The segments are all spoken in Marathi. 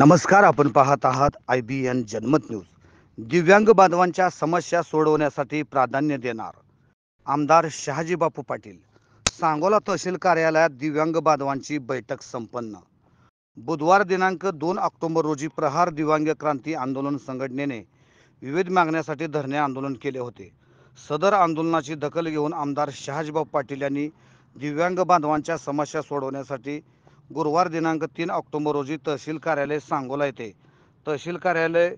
नमस्कार, आपण पाहत आहात IBN जनमत न्यूज। दिव्यांग बांधवांच्या समस्या सोडवण्यासाठी प्राधान्य देणार आमदार शहाजी बापू पाटील। सांगोला तहसील कार्यालयात दिव्यांग बांधवांची बैठक संपन्न। बुधवार दिनांक 2 ऑक्टोबर रोजी प्रहार दिव्यांग क्रांती आंदोलन संघटनेने विविध मागण्यासाठी धरणे आंदोलन केले होते। सदर आंदोलनाची दखल घेऊन आमदार शहाजी बापू पाटील यांनी दिव्यांग बांधवांच्या समस्या सोडवण्यासाठी गुरुवार दिनांक 3 ऑक्टोबर रोजी तहसील कार्यालय सांगोला येथे तहसील कार्यालय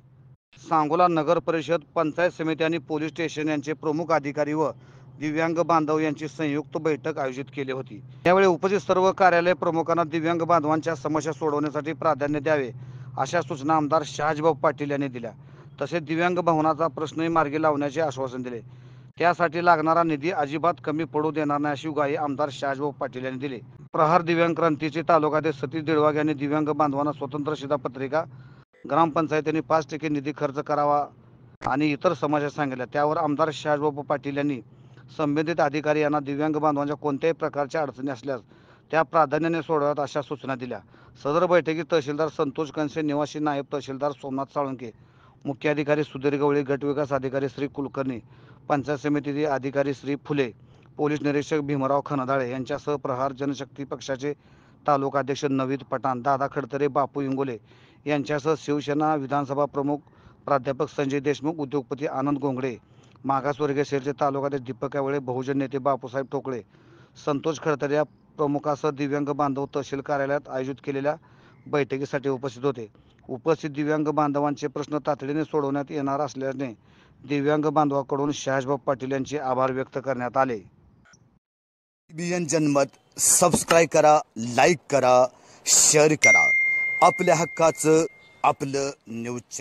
सांगोला नगर परिषद पंचायत समिती आणि पोलीस स्टेशन यांचे प्रमुख अधिकारी व दिव्यांग बांधव यांची संयुक्त बैठक आयोजित केली होती। यावेळी उपस्थित सर्व कार्यालय प्रमुखांना दिव्यांग बांधवांच्या समस्या सोडवण्यासाठी प्राधान्य द्यावे अशा सूचना आमदार शहाजीबापू पाटील यांनी दिल्या। तसेच दिव्यांग भवनाचा प्रश्नही मार्गी लावण्याचे आश्वासन दिले। त्यासाठी लागणारा निधी अजिबात कमी पडू देणार नाही अशी ग्वाही आमदार शहाजीबापू पाटील यांनी दिली। प्रहार दिव्यांग क्रांतीचे तालुकाध्यक्ष सतीश देळवाग यांनी दिव्यांग बांधवांना स्वतंत्र शिधापत्रिका, ग्रामपंचायतीने 5% निधी खर्च करावा आणि इतर समस्या सांगितल्या। त्यावर आमदार शहाजीबापू पाटील यांनी संबंधित अधिकारी यांना दिव्यांग बांधवांच्या कोणत्याही प्रकारच्या अडचणी असल्यास त्या प्राधान्याने सोडवाव्यात अशा सूचना दिल्या। सदर बैठकीत तहसीलदार संतोष कंसे, निवासी नायब तहसीलदार सोमनाथ साळुंके, मुख्य अधिकारी सुधीर गवळी, गट विकास अधिकारी श्री कुलकर्णी, पंचायत समिती अधिकारी श्री फुले, पोलीस निरीक्षक भीमराव खनदाळे यांच्यासह प्रहार जनशक्ती पक्षाचे तालुकाध्यक्ष नवीद पठाण, दादा खडतरे, बापू इंगोले यांच्यासह शिवसेना विधानसभा प्रमुख प्राध्यापक संजय देशमुख, उद्योगपती आनंद गोंगडे, मागासवर्गीय सेलचे तालुकाध्यक्ष दीपक यावळे, बहुजन नेते बापूसाहेब ठोकळे, संतोष खडतरे या प्रमुखासह दिव्यांग बांधव तहसील कार्यालयात आयोजित केलेल्या बैठकीसाठी उपस्थित होते। उपस्थित दिव्यांग बांधवांचे प्रश्न तातडीने सोडवण्यात येणार असल्याने दिव्यांग बांधवांकडून शहाजीबापू पाटील यांचे आभार व्यक्त करण्यात आले। IBN जनमत सबस्क्राइब करा, लाईक करा, शेअर करा। आपल्या हक्काचं आपलं न्यूज।